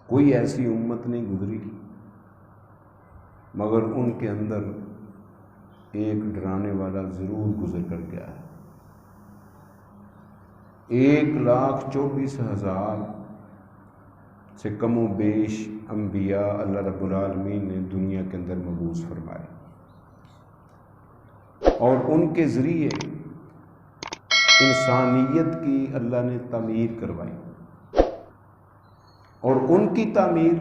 کوئی ایسی امت نہیں گزری مگر ان کے اندر ایک ڈرانے والا ضرور گزر کر گیا ہے۔ 1,24,000 سے کم و بیش انبیاء اللہ رب العالمین نے دنیا کے اندر مبعوث فرمائے، اور ان کے ذریعے انسانیت کی اللہ نے تعمیر کروائی، اور ان کی تعمیر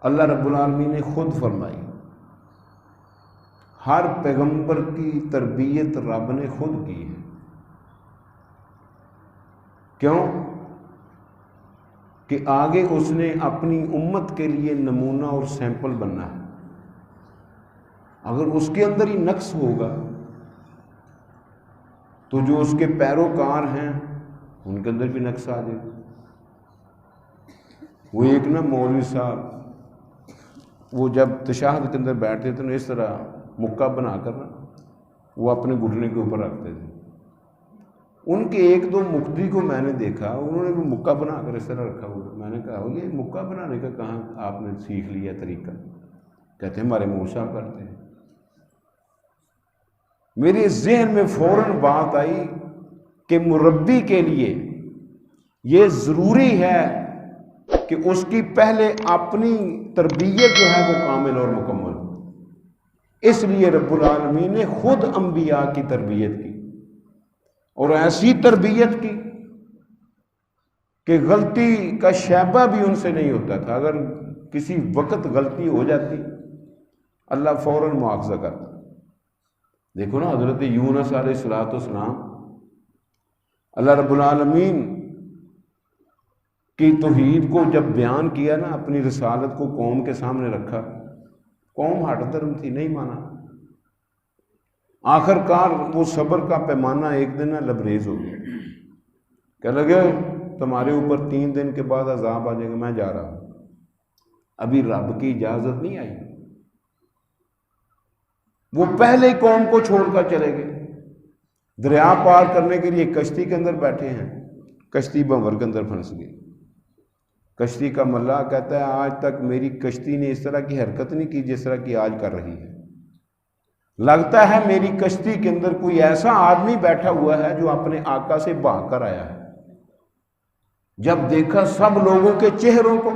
اللہ رب العالمین نے خود فرمائی۔ ہر پیغمبر کی تربیت رب نے خود کی ہے۔ کیوں؟ کہ آگے اس نے اپنی امت کے لیے نمونہ اور سیمپل بننا ہے۔ اگر اس کے اندر ہی نقص ہوگا تو جو اس کے پیروکار ہیں ان کے اندر بھی نقص آ جائے گا۔ وہ ایک مولوی صاحب وہ جب تشہد کے اندر بیٹھتے تھے نا، اس طرح مکہ بنا کر وہ اپنے گھٹنے کے اوپر رکھتے تھے۔ ان کے ایک دو مقتدی کو میں نے دیکھا، انہوں نے بھی مکہ بنا کر اس طرح رکھا ہوا۔ میں نے کہا یہ مکہ بنانے کا کہاں آپ نے سیکھ لیا طریقہ؟ کہتے ہیں ہمارے مول صاحب کرتے ہیں۔ میرے ذہن میں فوراً بات آئی کہ مربی کے لیے یہ ضروری ہے کہ اس کی پہلے اپنی تربیت جو ہے وہ کامل اور مکمل ہو۔ اس لیے رب العالمین نے خود انبیاء کی تربیت کی، اور ایسی تربیت کی کہ غلطی کا شائبہ بھی ان سے نہیں ہوتا تھا۔ اگر کسی وقت غلطی ہو جاتی اللہ فوراً مواخذہ کرتا۔ دیکھو نا حضرت یونس علیہ السلام، اللہ رب العالمین کی توحید کو جب بیان کیا نا، اپنی رسالت کو قوم کے سامنے رکھا، قوم ہٹ درم تھی، نہیں مانا۔ آخر کار وہ صبر کا پیمانہ ایک دن لبریز ہو گیا۔ کہنے لگے تمہارے اوپر 3 دن کے بعد عذاب آ جائے گا، میں جا رہا ہوں۔ ابھی رب کی اجازت نہیں آئی، وہ پہلے قوم کو چھوڑ کر چلے گئے۔ دریا پار کرنے کے لیے کشتی کے اندر بیٹھے ہیں، کشتی بھنور کے اندر پھنس گئی۔ کشتی کا ملاح کہتا ہے آج تک میری کشتی نے اس طرح کی حرکت نہیں کی جس طرح کی آج کر رہی ہے۔ لگتا ہے میری کشتی کے اندر کوئی ایسا آدمی بیٹھا ہوا ہے جو اپنے آقا سے بھاگ کر آیا ہے۔ جب دیکھا سب لوگوں کے چہروں کو،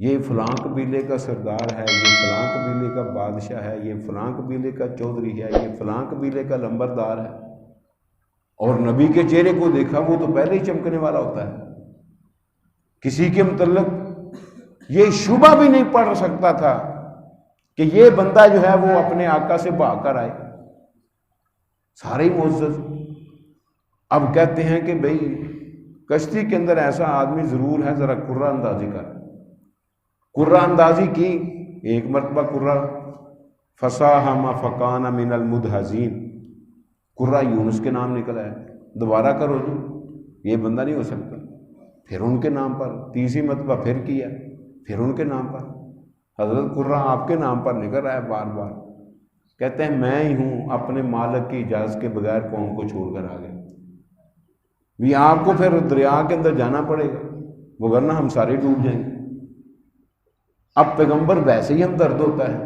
یہ فلاں قبیلے کا سردار ہے، یہ فلاں قبیلے کا بادشاہ ہے، یہ فلاں قبیلے کا چودھری ہے، یہ فلاں قبیلے کا لمبردار ہے، اور نبی کے چہرے کو دیکھا وہ تو پہلے ہی چمکنے والا ہوتا ہے۔ کسی کے متعلق یہ شبہ بھی نہیں پڑ سکتا تھا کہ یہ بندہ جو ہے وہ اپنے آقا سے بھاگ کر آئے۔ سارے ہی معزز۔ اب کہتے ہیں کہ بھئی کشتی کے اندر ایسا آدمی ضرور ہے، ذرا قرہ اندازی کر۔ قرہ اندازی کی، ایک مرتبہ قرہ فصاحم فکان من المدحضین، قرہ یونس کے نام نکلا ہے۔ دوبارہ کرو جو، یہ بندہ نہیں ہو سکتا۔ پھر ان کے نام پر، تیسری مرتبہ پھر کیا، پھر ان کے نام پر۔ حضرت قرہ آپ کے نام پر نکل رہا ہے بار بار۔ کہتے ہیں میں ہی ہوں اپنے مالک کی اجازت کے بغیر قوم کو چھوڑ کر آ گئے۔ بھی آپ کو پھر دریا کے اندر جانا پڑے گا، وگرنہ ہم سارے ڈوب جائیں گے۔ اب پیغمبر ویسے ہی ہم درد ہوتا ہے،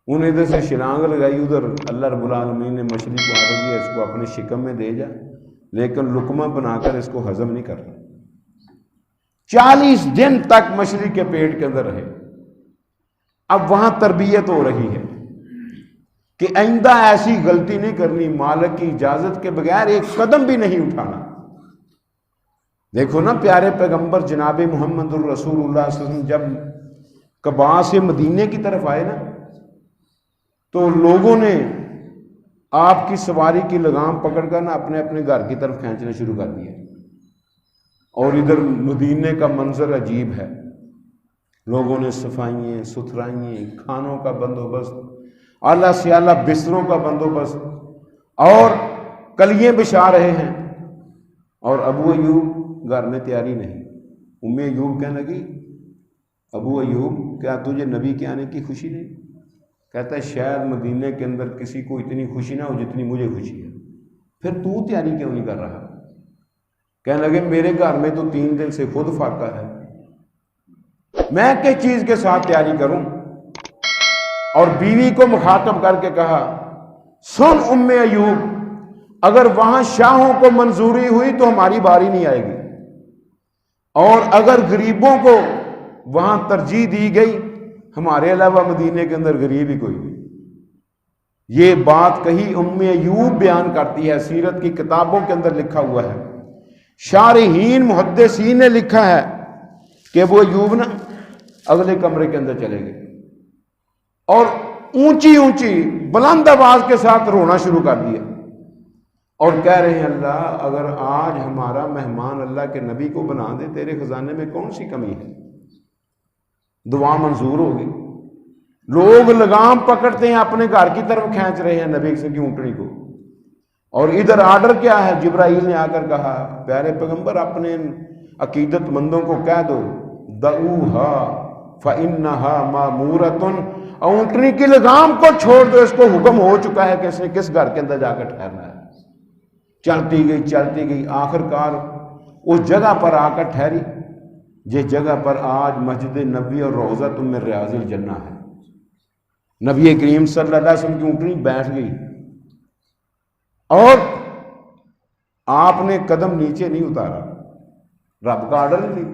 انہیں ادھر سے شلانگ لگائی، ادھر اللہ رب العالمین نے مچھلی کو آڈر دیا اس کو اپنے شکم میں دے جا، لیکن لقمہ بنا کر اس کو ہضم نہیں کرنا۔ 40 دن تک مچھلی کے پیٹ کے اندر رہے۔ اب وہاں تربیت ہو رہی ہے کہ آئندہ ایسی غلطی نہیں کرنی، مالک کی اجازت کے بغیر ایک قدم بھی نہیں اٹھانا۔ دیکھو نا پیارے پیغمبر جناب محمد الرسول اللہ صلی اللہ علیہ وسلم جب قباء سے مدینے کی طرف آئے نا، تو لوگوں نے آپ کی سواری کی لگام پکڑ کر نا اپنے اپنے گھر کی طرف کھینچنا شروع کر دیا۔ اور ادھر مدینے کا منظر عجیب ہے، لوگوں نے صفائیاں ستھرائیاں، کھانوں کا بندوبست، اعلیٰ سے اعلیٰ بستروں کا بندوبست، اور کلیے بچھا رہے ہیں۔ اور ابو ایوب گھر میں تیاری نہیں۔ ام ایوب کہنے لگی ابو ایوب کیا تجھے نبی کے آنے کی خوشی نہیں؟ کہتا ہے شاید مدینے کے اندر کسی کو اتنی خوشی نہ ہو جتنی مجھے خوشی ہے۔ پھر تو تیاری کیوں نہیں کر رہا؟ کہنے لگے میرے گھر میں تو 3 دن سے خود فاقہ ہے، میں کس چیز کے ساتھ تیاری کروں؟ اور بیوی کو مخاطب کر کے کہا سن ام ایوب، اگر وہاں شاہوں کو منظوری ہوئی تو ہماری باری نہیں آئے گی، اور اگر غریبوں کو وہاں ترجیح دی گئی، ہمارے علاوہ مدینے کے اندر غریب ہی کوئی نہیں۔ یہ بات کہی ام ایوب بیان کرتی ہے، سیرت کی کتابوں کے اندر لکھا ہوا ہے، شارحین محدثین نے لکھا ہے کہ وہ ایوب نا اگلے کمرے کے اندر چلے گئے اور اونچی اونچی بلند آواز کے ساتھ رونا شروع کر دیا اور کہہ رہے ہیں اللہ اگر آج ہمارا مہمان اللہ کے نبی کو بنا دے، تیرے خزانے میں کون سی کمی ہے؟ دعا منظور ہوگی۔ لوگ لگام پکڑتے ہیں، اپنے گھر کی طرف کھینچ رہے ہیں نبی کی اونٹنی کو، اور ادھر آرڈر کیا ہے؟ جبرائیل نے آ کر کہا پیارے پیغمبر اپنے عقیدت مندوں کو کہہ دو دعوہا فإنہا مامورۃ، اونٹنی کی لگام کو چھوڑ دو، اس کو حکم ہو چکا ہے کہ اس نے کس گھر کے اندر جا کر ٹھہرنا ہے۔ چلتی گئی آخر کار اس جگہ پر آ کر ٹھہری جس جگہ پر آج مسجد نبوی اور روضۃ من ریاض الجنہ ہے۔ نبی کریم صلی اللہ علیہ وسلم کی اونٹنی بیٹھ گئی اور آپ نے قدم نیچے نہیں اتارا، رب کا آرڈر نہیں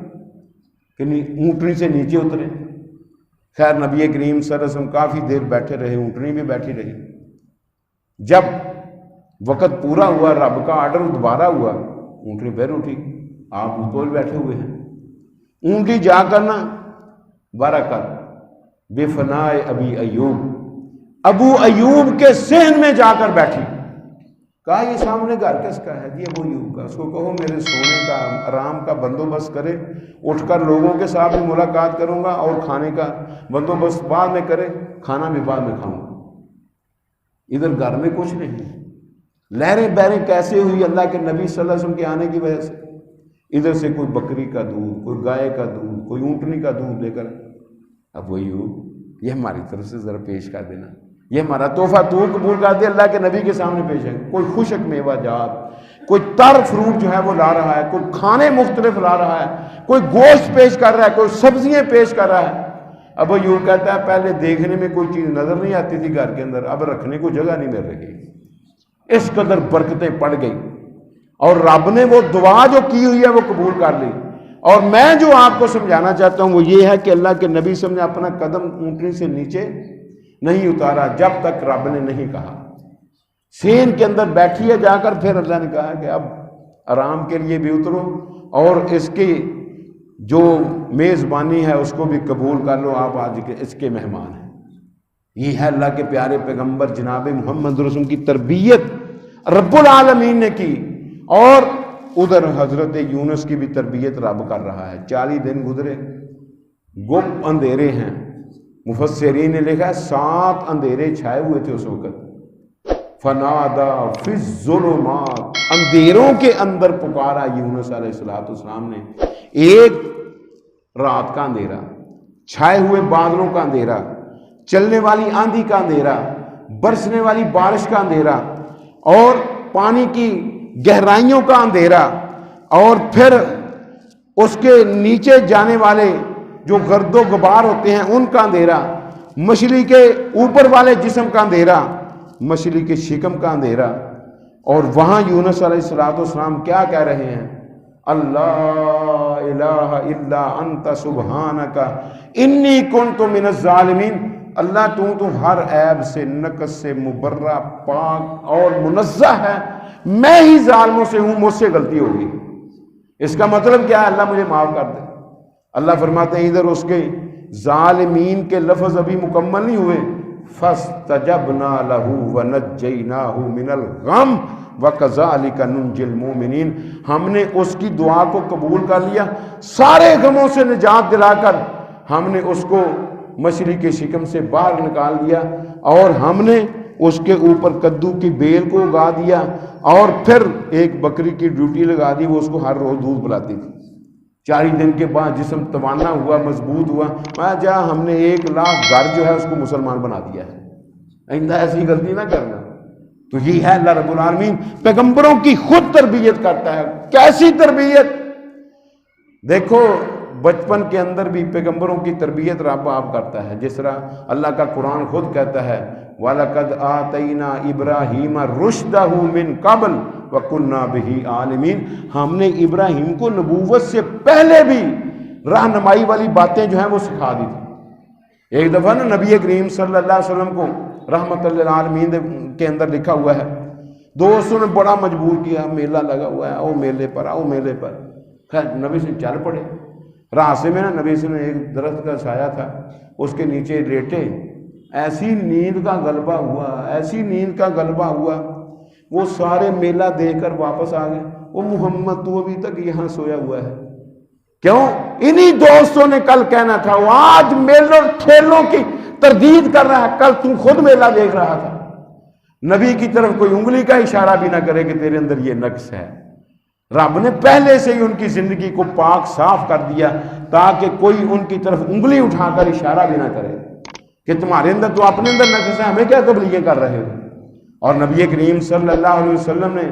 کہ اونٹنی سے نیچے اترے۔ خیر نبی کریم صلی اللہ علیہ وسلم کافی دیر بیٹھے رہے، اونٹنی بھی بیٹھی رہی۔ جب وقت پورا ہوا، رب کا آرڈر دوبارہ ہوا، اونٹنی پھر اٹھی، آپ اس کو بیٹھے ہوئے ہیں۔ اونٹنی جا کر نا برکت بے فنائے ابو ایوب کے صحن میں جا کر بیٹھی۔ کہا یہ سامنے گھر کس کا ہے؟ جی ابو ایوب کا۔ اس کو کہو میرے سونے کا آرام کا بندوبست کرے، اٹھ کر لوگوں کے ساتھ بھی ملاقات کروں گا اور کھانے کا بندوبست بعد میں کرے، کھانا بھی بعد میں کھاؤں گا۔ ادھر گھر میں کچھ نہیں، لہریں بہریں کیسے ہوئی اللہ کے نبی صلی اللہ علیہ وسلم کے آنے کی وجہ سے۔ ادھر سے کوئی بکری کا دودھ، کوئی گائے کا دودھ، کوئی اونٹنی کا دودھ لے کر ابو ایوب یہ ہماری طرف سے ذرا پیش کر دینا، یہ ہمارا تحفہ تو قبول کر دے، اللہ کے نبی کے سامنے پیش ہے۔ کوئی خشک میوہ جات، کوئی تر فروٹ جو ہے وہ لا رہا ہے، کوئی کھانے مختلف لا رہا ہے، کوئی گوشت پیش کر رہا ہے، کوئی سبزیاں پیش کر رہا ہے۔ ابو ایوب کہتا ہے پہلے دیکھنے میں کوئی چیز نظر نہیں آتی تھی گھر کے اندر، اب رکھنے کو جگہ نہیں مل رہی۔ اس قدر برکتیں پڑ گئی اور رب نے وہ دعا جو کی ہوئی ہے وہ قبول کر لی۔ اور میں جو آپ کو سمجھانا چاہتا ہوں وہ یہ ہے کہ اللہ کے نبی صلی اللہ علیہ وسلم نے اپنا قدم اونٹنی سے نیچے نہیں اتارا جب تک رب نے نہیں کہا۔ سین کے اندر بیٹھی ہے جا کر، پھر اللہ نے کہا کہ اب آرام کے لیے بھی اترو اور اس کی جو میزبانی ہے اس کو بھی قبول کر لو، آپ آج اس کے مہمان ہیں۔ یہ ہے اللہ کے پیارے پیغمبر جناب محمد رسول کی تربیت رب العالمین نے کی، اور ادھر حضرت یونس کی بھی تربیت رب کر رہا ہے۔ 40 دن گزرے، گپ اندھیرے ہیں، مفسرین نے لکھا ہے 7 اندھیرے چھائے ہوئے تھے اس وقت۔ فنادا فی الظلمات، اندھیروں کے اندر پکارا یونس علیہ السلام نے۔ ایک رات کا اندھیرا، چھائے ہوئے بادلوں کا اندھیرا، چلنے والی آندھی کا اندھیرا، برسنے والی بارش کا اندھیرا، اور پانی کی گہرائیوں کا اندھیرا، اور پھر اس کے نیچے جانے والے جو گرد و غبار ہوتے ہیں ان کا اندھیرا، مچھلی کے اوپر والے جسم کا اندھیرا، مچھلی کے شکم کا اندھیرا۔ اور وہاں یونس علیہ السلام کیا کہہ رہے ہیں؟ اللہ الہ الا انت سبحانک انی کنت من الظالمین۔ اللہ تو ہر عیب سے، نقص سے مبرہ، پاک اور منزہ ہے، میں ہی ظالموں سے ہوں، مجھ سے غلطی ہوگی۔ اس کا مطلب کیا ہے؟ اللہ مجھے معاف کر دے۔ اللہ فرماتے ہیں ادھر اس کے ظالمین کے لفظ ابھی مکمل نہیں ہوئے، فَاسْتَجَبْنَا لَهُ وَنَجَّيْنَاهُ مِنَ الْغَمِّ وَكَذَلِكَ نُنْجِي الْمُؤْمِنِينَ۔ ہم نے اس کی دعا کو قبول کر لیا، سارے غموں سے نجات دلا کر ہم نے اس کو مچھلی کے شکم سے باہر نکال دیا، اور ہم نے اس کے اوپر کدو کی بیل کو اگا دیا، اور پھر ایک بکری کی ڈیوٹی لگا دی، وہ اس کو ہر روز دودھ پلاتی تھی۔ 40 دن کے بعد جسم توانا ہوا، مضبوط ہوا، ہم نے 1 لاکھ گھر جو ہے اس کو مسلمان بنا دیا ہے۔ آئندہ ایسی غلطی نہ کرنا تو یہ ہے اللہ رب العالمین پیغمبروں کی خود تربیت کرتا ہے. کیسی تربیت؟ دیکھو بچپن کے اندر بھی پیغمبروں کی تربیت رب آپ کرتا ہے. جس طرح اللہ کا قرآن خود کہتا ہے وَلَقَدْ آتَيْنَا إِبْرَاهِيمَ رُشْدَهُ مِنْ قَبْلُ وَكُنَّا بِهِ عَالِمِينَ. ہم نے ابراہیم کو نبوت سے پہلے بھی رہنمائی والی باتیں جو ہیں وہ سکھا دی تھی. ایک دفعہ نا نبی کریم صلی اللہ علیہ وسلم کو رحمت للعالمین کے اندر لکھا ہوا ہے, دوستوں نے بڑا مجبور کیا, میلہ لگا ہوا ہے, آؤ میلے پر, آؤ میلے پر. خیر نبی سے چل پڑے. راستے میں نا نبی سے ایک درخت کا سایہ تھا, اس کے نیچے لیٹے. ایسی نیند کا غلبہ ہوا, ایسی نیند کا غلبہ ہوا, وہ سارے میلہ دیکھ کر واپس آ گئے. وہ محمد تو ابھی تک یہاں سویا ہوا ہے. کیوں؟ انہی دوستوں نے کل کہنا تھا وہ آج میلوں کھیلوں کی تردید کر رہا ہے, کل تم خود میلہ دیکھ رہا تھا. نبی کی طرف کوئی انگلی کا اشارہ بھی نہ کرے کہ تیرے اندر یہ نقص ہے. رب نے پہلے سے ہی ان کی زندگی کو پاک صاف کر دیا تاکہ کوئی ان کی طرف انگلی اٹھا کر اشارہ بھی نہ کرے کہ تمہارے اندر تو اپنے اندر نقص ہے, ہمیں کیا تبلیغیں کر رہے ہو. اور نبی کریم صلی اللہ علیہ وسلم نے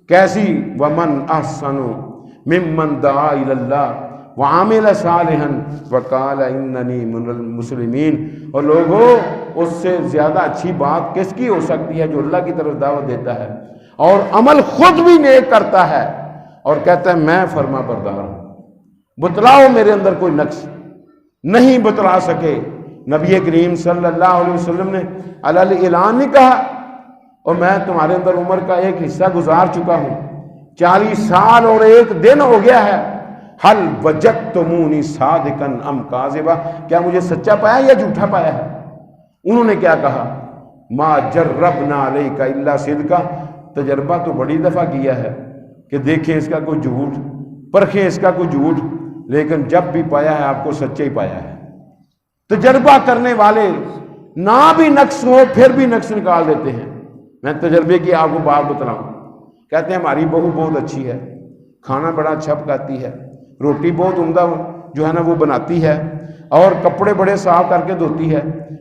کیسی ومن احسن ممن دعا الی اللہ وعمل صالحا وقال اننی من المسلمین. اور لوگوں اس سے زیادہ اچھی بات کس کی ہو سکتی ہے جو اللہ کی طرف دعوت دیتا ہے اور عمل خود بھی نیک کرتا ہے اور کہتا ہے میں فرما بردار ہوں. بتلاؤ میرے اندر کوئی نقص. نہیں بتلا سکے. نبی کریم صلی اللہ علیہ وسلم نے علی اعلان نہیں کہا اور میں تمہارے اندر عمر کا ایک حصہ گزار چکا ہوں, 40 سال اور 1 دن ہو گیا ہے. حل وجدتمونی صادقا ام کاذبا, کیا مجھے سچا پایا یا جھوٹا پایا ہے؟ انہوں نے کیا کہا؟ ما جربنا علیک الا صدقا. تجربہ تو بڑی دفعہ کیا ہے کہ دیکھیں اس کا کوئی جھوٹ, پرکھیں اس کا کوئی جھوٹ, لیکن جب بھی پایا ہے آپ کو سچا ہی پایا ہے. تجربہ کرنے والے نہ بھی نقص ہو پھر بھی نقص نکال دیتے ہیں. میں تجربے کی آپ کو بات بتلاؤں. کہتے ہیں ہماری بہو بہت اچھی ہے, کھانا بڑا اچھا پکاتی ہے, روٹی بہت عمدہ جو ہے نا وہ بناتی ہے, اور کپڑے بڑے صاف کر کے دھوتی ہے,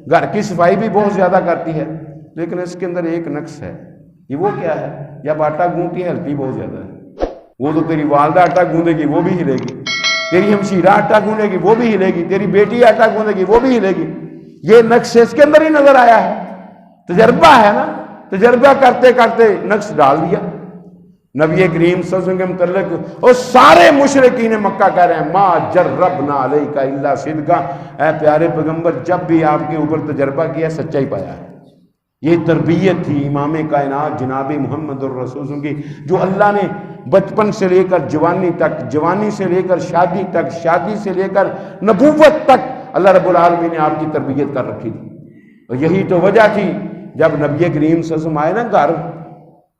گھر کی صفائی بھی بہت زیادہ کرتی ہے, لیکن اس کے اندر ایک نقص ہے. یہ وہ کیا ہے؟ جب آٹا گوندتی ہے ہلتی بہت زیادہ ہے. وہ تو تیری والدہ آٹا گوندے گی وہ بھی ہلے گی, تیری ہمشیرہ آٹا گوندے گی وہ بھی ہلے گی, تیری بیٹی آٹا گوندے گی وہ بھی ہلے گی. یہ نقص اس کے اندر ہی نظر آیا ہے. تجربہ ہے نا, تجربہ کرتے کرتے نقص ڈال دیا. نبی کریم صلی اللہ علیہ وسلم کے متعلق اور سارے مشرکین مکہ کہہ رہے ہیں ما جربنا علیک الا صدقا. اے پیارے پیغمبر جب بھی آپ کے اوپر تجربہ کیا سچائی پایا ہے. یہ تربیت تھی امام کائنات جناب محمد الرسول کی, جو اللہ نے بچپن سے لے کر جوانی تک, جوانی سے لے کر شادی تک, شادی سے لے کر نبوت تک اللہ رب العالمین نے آپ کی تربیت کر رکھی تھی. اور یہی تو وجہ تھی جب نبی کریم صلی اللہ علیہ وسلم آئے نا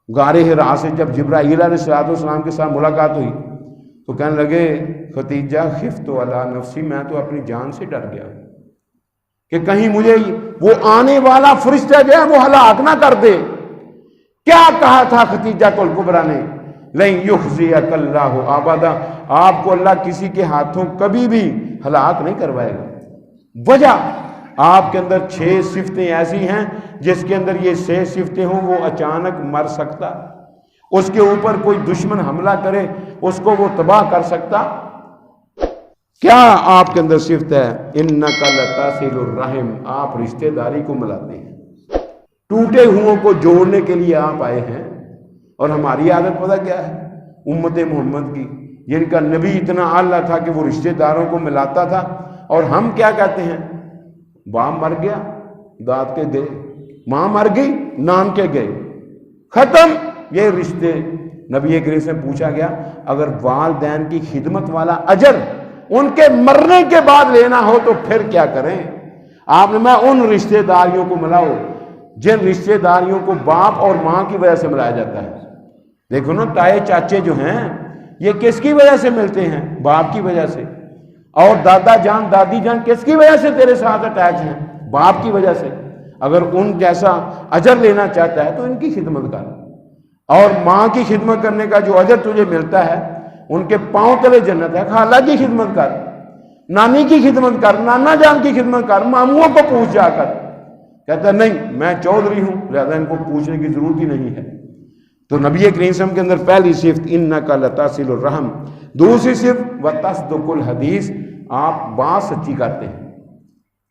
غار حرا سے, جب جبرائیل علیہ السلام کے ساتھ ملاقات ہوئی تو کہنے لگے ختیجہ خفت علی نفسی, میں تو اپنی جان سے ڈر گیا کہ کہیں مجھے وہ آنے والا فرشتہ جو ہے وہ ہلاک نہ کر دے. کیا کہا تھا ختیجہ الکبریٰ نے؟ لن یخزیک اللہ ابدا, آپ کو اللہ کسی کے ہاتھوں کبھی بھی ہلاک نہیں کروائے گا. وجہ آپ کے اندر 6 صفتیں ایسی ہیں جس کے اندر یہ 6 صفتیں ہوں وہ اچانک مر سکتا, اس کے اوپر کوئی دشمن حملہ کرے اس کو وہ تباہ کر سکتا. کیا آپ کے اندر صفت ہے؟ انک لتصل الرحم, آپ رشتہ داری کو ملاتے ہیں, ٹوٹے ہوئوں کو جوڑنے کے لیے آپ آئے ہیں. اور ہماری عادت پتہ کیا ہے امت محمد کی؟ جن کا نبی اتنا اعلیٰ تھا کہ وہ رشتہ داروں کو ملاتا تھا, اور ہم کیا کہتے ہیں؟ باپ مر گیا داد کے گئے, ماں مر گئی نام کے گئے, ختم یہ رشتے. نبی کریم سے پوچھا گیا اگر والدین کی خدمت والا اجر ان کے مرنے کے بعد لینا ہو تو پھر کیا کریں؟ آپ نے میں ان رشتہ داریوں کو ملاؤ جن رشتہ داریوں کو باپ اور ماں کی وجہ سے ملایا جاتا ہے. دیکھو نا تائے چاچے جو ہیں یہ کس کی وجہ سے ملتے ہیں؟ باپ کی وجہ سے. اور دادا جان دادی جان کس کی وجہ سے تیرے ساتھ اٹیچ ہیں؟ باپ کی وجہ سے. اگر ان جیسا اجر لینا چاہتا ہے تو ان کی خدمت کر, اور ماں کی خدمت کرنے کا جو اجر تجھے ملتا ہے ان کے پاؤں تلے جنت ہے. خالہ کی خدمت کر, نانی کی خدمت کر, نانا جان کی خدمت کر, ماموں کو پوچھ جا کر کہتا ہے نہیں میں چودھری ہوں لہذا ان کو پوچھنے کی ضرورت ہی نہیں ہے۔ تو نبی کریم صلی اللہ علیہ وسلم کے اندر پہلی صفت انک لتصل الرحم، دوسری صفت وتصدق الحدیث، آپ بات سچی کرتے ہیں،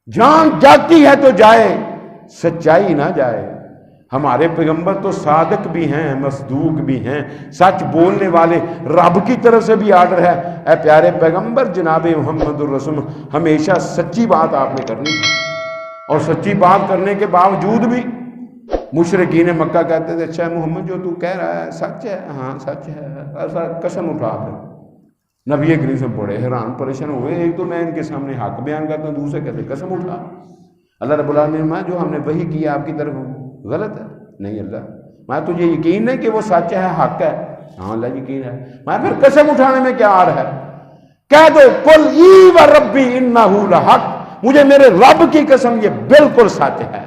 جان جاتی ہے تو جائے، سچائی نہ جائے۔ ہمارے پیغمبر تو صادق بھی ہیں، مصدوق بھی ہیں، سچ بولنے والے، رب کی طرف سے بھی آرڈر ہے، اے پیارے پیغمبر جناب محمد الرسول ہمیشہ سچی بات آپ نے کرنی ہے۔ اور سچی بات کرنے کے باوجود بھی مشرکین مکہ کہتے تھے اچھا محمد جو تو کہہ رہا ہے سچ ہے؟ ہاں سچ ہے، ایسا قسم اٹھا کر نبی کریم سے بڑے حیران پریشان ہوئے، ایک تو میں ان کے سامنے حق بیان کرتا ہوں، دوسرے کہتے قسم اٹھا۔ اللہ رب العالمین میں جو ہم نے وحی کیا آپ کی طرف غلط ہے؟ نہیں اللہ، میں تجھے یقین ہے کہ وہ سچ ہے، حق ہے؟ ہاں اللہ یقین ہے۔ میں پھر قسم اٹھانے میں کیا آ رہا ہے؟ کہہ دو قل ای و ربی انہ لحق، مجھے میرے رب کی قسم یہ بالکل سچ ہے۔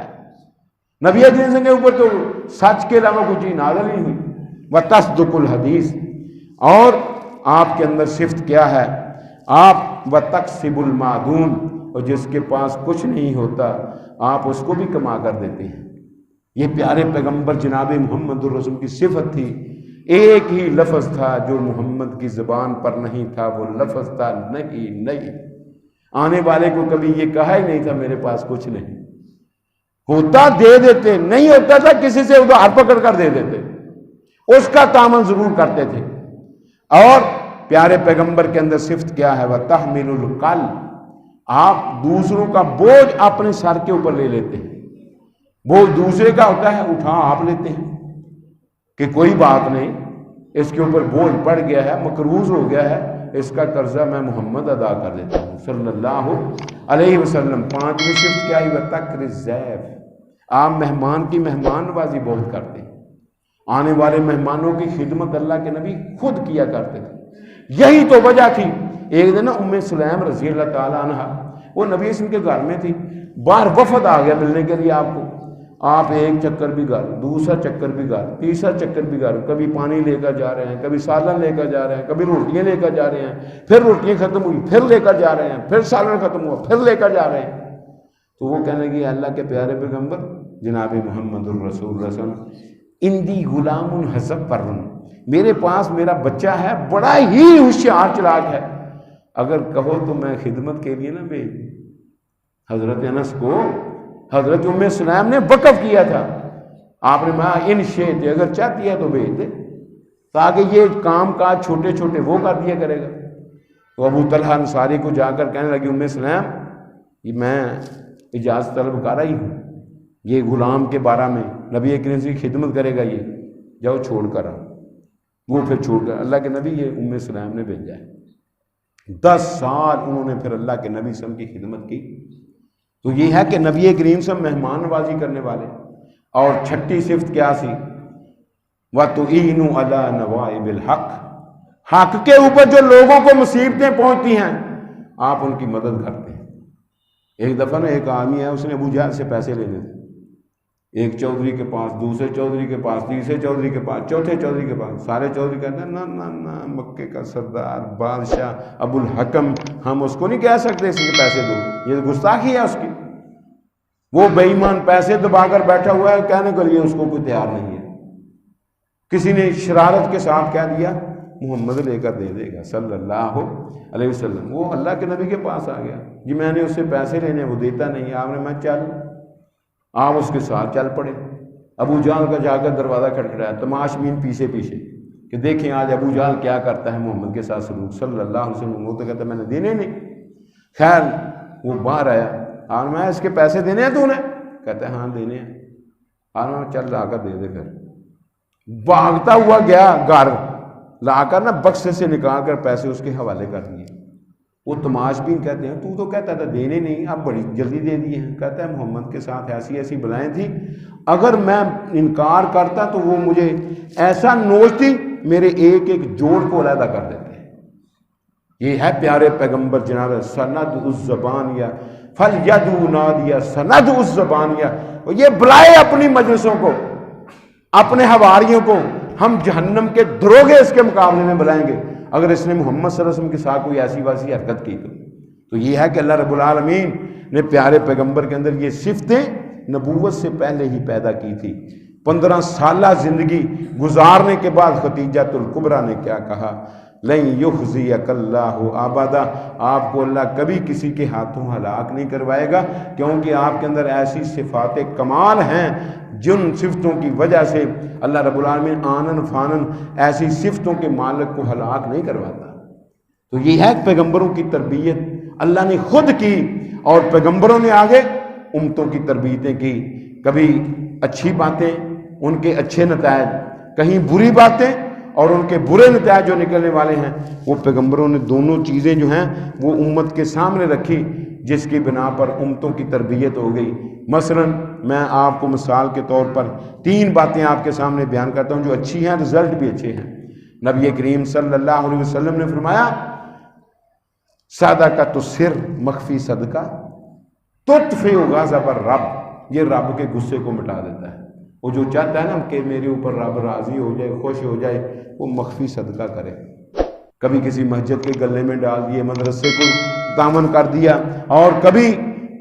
نبی کے اوپر تو سچ کے علاوہ کچھ چیز نازل نہیں ہوئی۔ وتصدق الحدیث، اور آپ کے اندر صفت کیا ہے؟ آپ وتکسب المعدوم، اور جس کے پاس کچھ نہیں ہوتا آپ اس کو بھی کما کر دیتے ہیں۔ یہ پیارے پیغمبر جناب محمد الرسول کی صفت تھی۔ ایک ہی لفظ تھا جو محمد کی زبان پر نہیں تھا، وہ لفظ تھا نہیں نہیں۔ آنے والے کو کبھی یہ کہا ہی نہیں تھا میرے پاس کچھ نہیں، ہوتا دے دیتے، نہیں ہوتا تھا کسی سے ادھار پکڑ کر دے دیتے، اس کا تعامل ضرور کرتے تھے۔ اور پیارے پیغمبر کے اندر صفت کیا ہے؟ وَتَحْمِلُ الْقَلْ، آپ دوسروں کا بوجھ اپنے سر کے اوپر لے لیتے ہیں۔ بوجھ دوسرے کا ہوتا ہے، اٹھا آپ لیتے ہیں کہ کوئی بات نہیں، اس کے اوپر بوجھ پڑ گیا ہے، مقروض ہو گیا ہے، اس کا قرضہ میں محمد ادا کر دیتا ہوں صلی اللہ علیہ وسلم۔ پانچویں صفت کیا ہے؟ وَتَكْرِ الضَّيْفَ، آپ مہمان کی مہمان نوازی بہت کرتے ہیں۔ آنے والے مہمانوں کی خدمت اللہ کے نبی خود کیا کرتے تھے۔ یہی تو وجہ تھی، ایک دن ام سلیم رضی اللہ تعالیٰ عنہ وہ نبی اسلام کے گھر میں تھی، باہر وفد آ گیا ملنے کے لیے آپ کو، آپ ایک چکر بھی گھر، دوسرا چکر بھی گھر، تیسرا چکر بھی گھر، کبھی پانی لے کر جا رہے ہیں، کبھی سالن لے کر جا رہے ہیں، کبھی روٹیاں لے کر جا رہے ہیں، پھر روٹیاں ختم ہوئی پھر لے کر جا رہے ہیں، پھر سالن ختم ہوا پھر لے کر جا رہے ہیں۔ تو وہ کہنے لگے اللہ کے پیارے پیغمبر جناب محمد الرسول رسول اندی غلام حسب پر، میرے پاس میرا بچہ ہے بڑا ہی ہوشیار چلاک ہے، اگر کہو تو میں خدمت کے لیے نہ بھیج دوں۔ حضرت انس کو حضرت ام سلیم نے وقف کیا تھا، آپ نے کہا ان شئت، اگر چاہتی ہے تو بھیج دے، تاکہ یہ کام کاج چھوٹے چھوٹے وہ کر دیا کرے گا۔ تو ابو طلحہ انصاری کو جا کر کہنے لگی ام سلیم یہ میں اجازت طلب کر رہی ہوں، یہ غلام کے بارے میں نبی کریم کی خدمت کرے گا، یہ جاؤ چھوڑ کر آؤ۔ وہ پھر چھوڑ کر اللہ کے نبی یہ ام سلیم نے بھیجا ہے۔ 10 سال انہوں نے پھر اللہ کے نبی صلی اللہ علیہ وسلم کی خدمت کی۔ تو یہ ہے کہ نبی کریم سے مہمان نوازی کرنے والے۔ اور چھٹی صفت کیا سی؟ وَتُعِينُ عَلَى نَوَائِبِ الْحَقِّ، حق کے اوپر جو لوگوں کو مصیبتیں پہنچتی ہیں آپ ان کی مدد کرتے ہیں۔ ایک دفعہ نا ایک آدمی ہے، اس نے ابو جہل سے پیسے لینے تھے، ایک چودھری کے پاس، دوسرے چودھری کے پاس، تیسرے چودھری کے پاس، چوتھے چودھری کے پاس، سارے چودھری کہتے ہیں نہ مکے کا سردار بادشاہ ابو الحکم، ہم اس کو نہیں کہہ سکتے اس کے پیسے دو، یہ گستاخی ہے اس کی۔ وہ بے ایمان پیسے دبا کر بیٹھا ہوا ہے، کہنے کے لیے اس کو کوئی تیار نہیں ہے۔ کسی نے شرارت کے ساتھ کہہ دیا محمد لے کر دے دے گا صلی اللہ علیہ وسلم۔ وہ اللہ کے نبی کے پاس آ گیا، جی میں نے اس سے پیسے لینے، وہ دیتا نہیں، آپ نے میں چل، آپ اس کے ساتھ چل پڑے۔ ابو جہل کا جا کر دروازہ کھٹکھٹایا، تماش بین پیچھے پیچھے کہ دیکھیں آج ابو جہل کیا کرتا ہے محمد کے ساتھ سلوک صلی اللہ علیہ وسلم۔ وہ تو کہتا ہے میں نے دینے نہیں۔ خیر وہ باہر آیا، اور میں اس کے پیسے دینے ہیں تو نے؟ کہتا ہے ہاں دینے ہیں۔ اور میں چل لا کر دے دے کر، بھاگتا ہوا گیا گھر، لا کر نا بکسے سے نکال کر پیسے اس کے حوالے کر دیے۔ وہ تماش بین کہتے ہیں تو کہتا تھا دینے نہیں، اب بڑی جلدی دے دیے ہیں۔ کہتا ہے محمد کے ساتھ ایسی ایسی بلائیں تھیں، اگر میں انکار کرتا تو وہ مجھے ایسا نوچتی میرے ایک ایک جوڑ کو علیحدہ کر دیتے۔ یہ ہے پیارے پیغمبر جناب سند الزبانیہ فلیدعو نادیہ سند الزبانیہ۔ یہ بلائے اپنی مجلسوں کو، اپنے حواریوں کو، ہم جہنم کے دروگے اس کے مقابلے میں بلائیں گے اگر اس نے محمد صلی اللہ علیہ وسلم کے ساتھ کوئی ایسی ویسی حرکت کی تو یہ ہے کہ اللہ رب العالمین نے پیارے پیغمبر کے اندر یہ صفتیں نبوت سے پہلے ہی پیدا کی تھی۔ 15 سالہ زندگی گزارنے کے بعد خدیجۃ الکبریٰ نے کیا کہا؟ لن یخزیک اللہ ابدا، آپ کو اللہ کبھی کسی کے ہاتھوں ہلاک نہیں کروائے گا، کیونکہ آپ کے اندر ایسی صفات کمال ہیں جن صفتوں کی وجہ سے اللہ رب العالمین آنن فانن ایسی صفتوں کے مالک کو ہلاک نہیں کرواتا۔ تو یہ ہے پیغمبروں کی تربیت اللہ نے خود کی، اور پیغمبروں نے آگے امتوں کی تربیتیں کی، کبھی اچھی باتیں ان کے اچھے نتائج، کہیں بری باتیں اور ان کے برے نتائج جو نکلنے والے ہیں، وہ پیغمبروں نے دونوں چیزیں جو ہیں وہ امت کے سامنے رکھی، جس کی بنا پر امتوں کی تربیت ہو گئی۔ مثلا میں آپ کو مثال کے طور پر 3 باتیں آپ کے سامنے بیان کرتا ہوں جو اچھی ہیں، رزلٹ بھی اچھے ہیں۔ نبی کریم صلی اللہ علیہ وسلم نے فرمایا صدقۃ السر، مخفی صدقہ، تطفئ غضب الرب، یہ رب کے غصے کو مٹا دیتا ہے۔ وہ جو چاہتا ہے نا کہ میرے اوپر رب راضی ہو جائے، خوش ہو جائے، وہ مخفی صدقہ کرے۔ کبھی کسی مسجد کے گلے میں ڈال دیے، مدرسے کو تعاون کر دیا، اور کبھی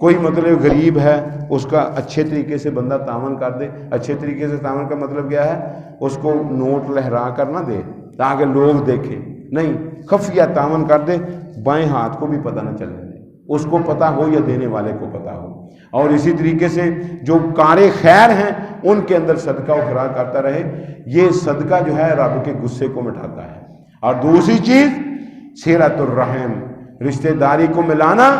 کوئی مطلب غریب ہے اس کا اچھے طریقے سے بندہ تعاون کر دے۔ اچھے طریقے سے تعاون کا مطلب کیا ہے؟ اس کو نوٹ لہرا کر نہ دے تاکہ لوگ دیکھیں، نہیں، خفیہ تعاون کر دے، بائیں ہاتھ کو بھی پتہ نہ چلنے دے، اس کو پتہ ہو یا دینے والے کو پتہ ہو۔ اور اسی طریقے سے جو کار خیر ہیں ان کے اندر صدقہ و خیرات کرتا رہے، یہ صدقہ جو ہے رب کے غصے کو مٹاتا ہے۔ اور دوسری چیز صلۃ الرحم، رشتہ داری کو ملانا۔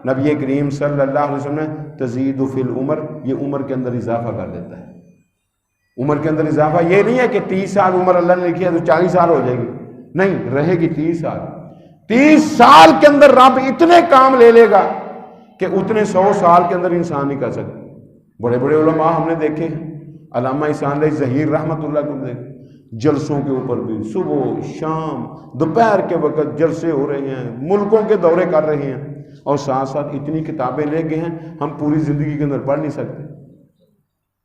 نبی کریم صلی اللہ علیہ وسلم نے تزید فی العمر، یہ عمر کے اندر اضافہ کر دیتا ہے۔ عمر کے اندر اضافہ یہ نہیں ہے کہ 30 سال عمر اللہ نے لکھی ہے تو 40 سال ہو جائے گی، نہیں، رہے گی 30 سال۔ 30 سال کے اندر رب اتنے کام لے لے گا کہ اتنے 100 سال کے اندر انسان نہیں کر سکتا۔ بڑے بڑے علماء ہم نے دیکھے ہیں، علامہ احسان علیہ ظہیر رحمۃ اللہ کو دیکھے، جلسوں کے اوپر بھی صبح شام دوپہر کے وقت جلسے ہو رہے ہیں، ملکوں کے دورے کر رہے ہیں، اور ساتھ ساتھ اتنی کتابیں لے گئے ہیں ہم پوری زندگی کے اندر پڑھ نہیں سکتے،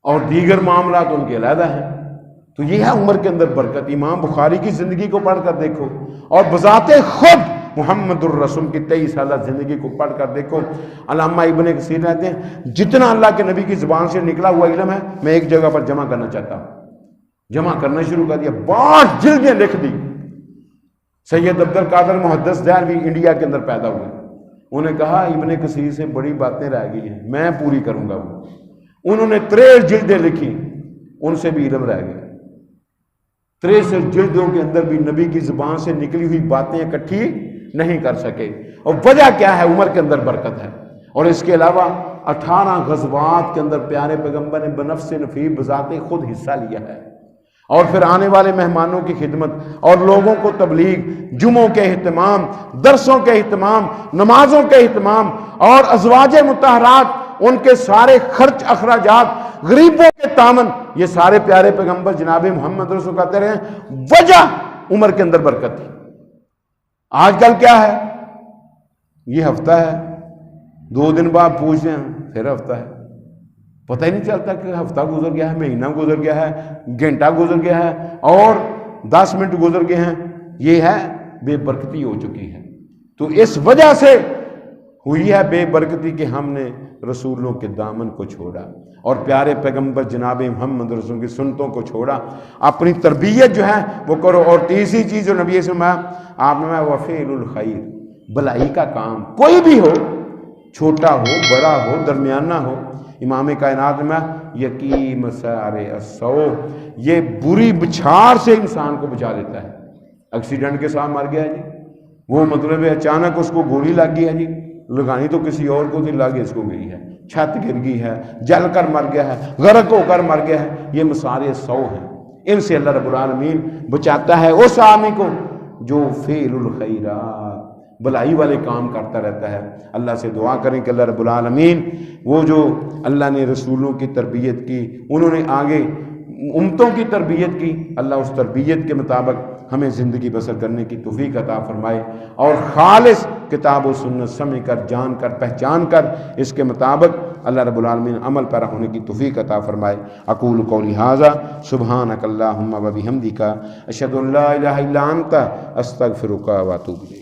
اور دیگر معاملات ان کے علیحدہ ہیں۔ تو یہ ہے عمر کے اندر برکت۔ امام بخاری کی زندگی کو پڑھ کر دیکھو، اور بذات خود محمد الرسول کی 23 سالہ زندگی کو پڑھ کر دیکھو۔ علامہ ابن کثیر کہتے ہیں جتنا اللہ کے نبی کی زبان سے نکلا ہوا علم ہے میں ایک جگہ پر جمع کرنا چاہتا ہوں، جمع کرنا شروع کر دیا، 62 جلدیں لکھ دی۔ سید عبد القادر محدث دہلوی انڈیا کے اندر پیدا ہوئے، انہوں نے کہا ابن کثیر سے بڑی باتیں رہ گئی ہیں، میں پوری کروں گا۔ وہ انہوں نے 63 جلدیں لکھی، ان سے بھی علم رہ گیا۔ 63 جلدوں کے اندر بھی نبی کی زبان سے نکلی ہوئی باتیں اکٹھی نہیں کر سکے، اور وجہ کیا ہے؟ عمر کے اندر برکت ہے۔ اور اس کے علاوہ 18 غزوات کے اندر پیارے پیغمبر نے بنفس نفیس بذات خود حصہ لیا ہے، اور پھر آنے والے مہمانوں کی خدمت اور لوگوں کو تبلیغ، جمعوں کے اہتمام، درسوں کے اہتمام، نمازوں کے اہتمام، اور ازواج مطہرات ان کے سارے خرچ اخراجات، غریبوں کے تعاون، یہ سارے پیارے پیغمبر جناب محمد رسول کہتے رہے ہیں وجہ عمر کے اندر برکت تھی۔ آج کل کیا ہے؟ یہ ہفتہ ہے، 2 دن بعد پوچھتے ہیں پھر ہفتہ ہے، پتہ ہی نہیں چلتا کہ ہفتہ گزر گیا ہے، مہینہ گزر گیا ہے، گھنٹہ گزر گیا ہے، اور 10 منٹ گزر گئے ہیں۔ یہ ہے بے برکتی ہو چکی ہے۔ تو اس وجہ سے ہوئی ہے بے برکتی کہ ہم نے رسولوں کے دامن کو چھوڑا اور پیارے پیغمبر جناب محمد رسول کی سنتوں کو چھوڑا۔ اپنی تربیت جو ہے وہ کرو۔ اور تیسری چیز جو نبی سے آپ نے وفعل الخیر، بھلائی کا کام کوئی بھی ہو، چھوٹا ہو بڑا ہو درمیانہ ہو۔ امام کائنات میں یقیم سار السوء، یہ بری بچھاڑ سے انسان کو بچا لیتا ہے۔ ایکسیڈنٹ کے ساتھ مر گیا جی، وہ مطلب اچانک اس کو گولی لگ گئی ہے جی، لگانی تو کسی اور کو تھی، لگ اس کو گئی ہے، چھت گر گئی ہے، جل کر مر گیا ہے، غرق ہو کر مر گیا ہے، یہ مسارے 100 ہیں۔ ان سے اللہ رب العالمین بچاتا ہے اس آدمی کو جو فعل الخیرات، بھلائی والے کام کرتا رہتا ہے۔ اللہ سے دعا کریں کہ اللہ رب العالمین وہ جو اللہ نے رسولوں کی تربیت کی، انہوں نے آگے امتوں کی تربیت کی، اللہ اس تربیت کے مطابق ہمیں زندگی بسر کرنے کی توفیق عطا فرمائے، اور خالص کتاب و سنت سمجھ کر، جان کر، پہچان کر اس کے مطابق اللہ رب العالمین عمل پیرا ہونے کی توفیق عطا فرمائے۔ اقول قولی ھذا سبحانک اللہم و بحمدک اشہد ان لا الہ الا انت استغفرک و اتوب الیک۔